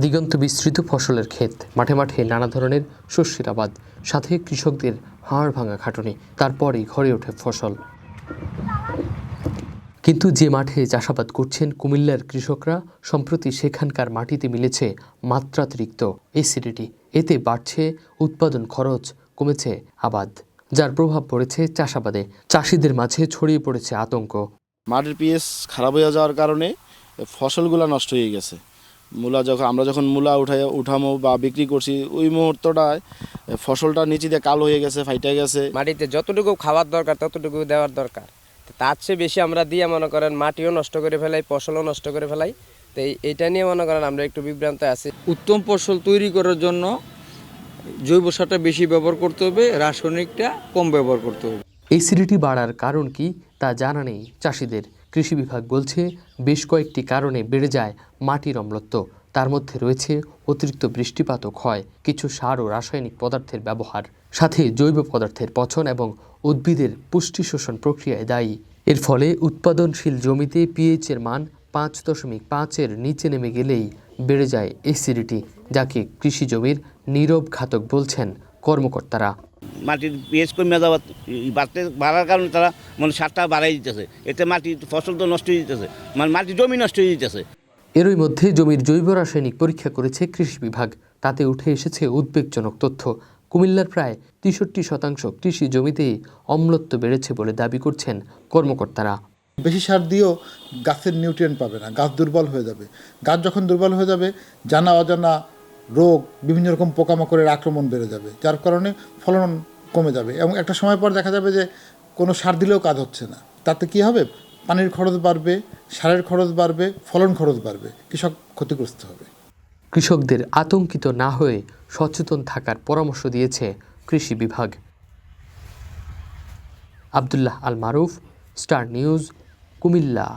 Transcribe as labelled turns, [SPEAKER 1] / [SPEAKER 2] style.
[SPEAKER 1] দিগন্ত বিস্তৃত ফসলের ক্ষেত, মাঠে মাঠে নানা ধরনের শস্যের আবাদ, সাথে কৃষকদের হাড় ভাঙা খাটুনি। তারপরেই ঘরে ওঠে ফসল। কিন্তু যে মাঠে চাষাবাদ করছেন কুমিল্লার কৃষকরা, সম্প্রতি সেখানকার মাটিতে মিলেছে মাত্রাতিরিক্ত অ্যাসিডিটি। এতে বাড়ছে উৎপাদন খরচ, কমেছে আবাদ, যার প্রভাব পড়েছে চাষাবাদে। চাষিদের মাঝে ছড়িয়ে পড়েছে আতঙ্ক।
[SPEAKER 2] মাটির পিএইচ খারাপ হয়ে যাওয়ার কারণে ফসলগুলো নষ্ট হয়ে গেছে। আমরা যখন মূলা উঠামো বা বিক্রি করছি, ওই মুহূর্তটায় ফসলটা নিচে দিয়ে কালো হয়ে গেছে, ফাইটে গেছে।
[SPEAKER 3] মাটিতে যতটুকু খাওয়ার দরকার ততটুকু দেওয়ার দরকার, তার চেয়ে বেশি আমরা দিয়ে মনে করেন মাটিও নষ্ট করে ফেলাই, ফসলও নষ্ট করে ফেলাই। তো এইটা নিয়ে মনে করেন আমরা একটু বিভ্রান্ত আছি।
[SPEAKER 4] উত্তম ফসল তৈরি করার জন্য জৈব সারটা বেশি ব্যবহার করতে হবে, রাসায়নিকটা কম ব্যবহার করতে হবে।
[SPEAKER 1] অ্যাসিডিটি বাড়ার কারণ কি তা জানা নেই চাষিদের। কৃষি বিভাগ বলছে বেশ কয়েকটি কারণে বেড়ে যায় মাটির অম্লত্ব। তার মধ্যে রয়েছে অতিরিক্ত বৃষ্টিপাত ও ক্ষয়, কিছু সার ও রাসায়নিক পদার্থের ব্যবহার, সাথে জৈব পদার্থের পচন এবং উদ্ভিদের পুষ্টি শোষণ প্রক্রিয়ায় দায়ী। এর ফলে উৎপাদনশীল জমিতে পিএইচের মান 5.5-এর নিচে নেমে গেলেই বেড়ে যায় অ্যাসিডিটি, যাকে কৃষি জমির নীরব ঘাতক বলছেন কর্মকর্তারা।
[SPEAKER 5] মাটির পিএইচ কমে যাওয়া বাড়ার কারণে তারা সারটা বাড়াই দিতেছে, এতে মাটির ফসল তো নষ্ট হয়ে যেতেছে, মাটির জমি নষ্ট হয়ে যেতেছে।
[SPEAKER 1] এরই মধ্যে জমির জৈব রাসায়নিক পরীক্ষা করেছে কৃষি বিভাগ। তাতে উঠে এসেছে উদ্বেগজনক তথ্য। কুমিল্লার প্রায় 63% কৃষি জমিতেই অম্লত্ব বেড়েছে বলে দাবি করছেন কর্মকর্তারা।
[SPEAKER 6] বেশি সার দিয়েও গাছের নিউট্রিয়েন্ট পাবে না, গাছ দুর্বল হয়ে যাবে। গাছ যখন দুর্বল হয়ে যাবে, জানা অজানা রোগ, বিভিন্ন রকম পোকামাকড়ের আক্রমণ বেড়ে যাবে, যার কারণে ফলন কমে যাবে এবং একটা সময় পর দেখা যাবে যে কোনো সার দিলেও কাজ হচ্ছে না। তাতে কি হবে? পানির খরচ বাড়বে, সারের খরচ বাড়বে, ফলন খরচ বাড়বে, কৃষক ক্ষতিগ্রস্ত হবে।
[SPEAKER 1] কৃষকদের আতঙ্কিত না হয়ে সচেতন থাকার পরামর্শ দিয়েছে কৃষি বিভাগ। আব্দুল্লাহ আল মারুফ, স্টার নিউজ, কুমিল্লা।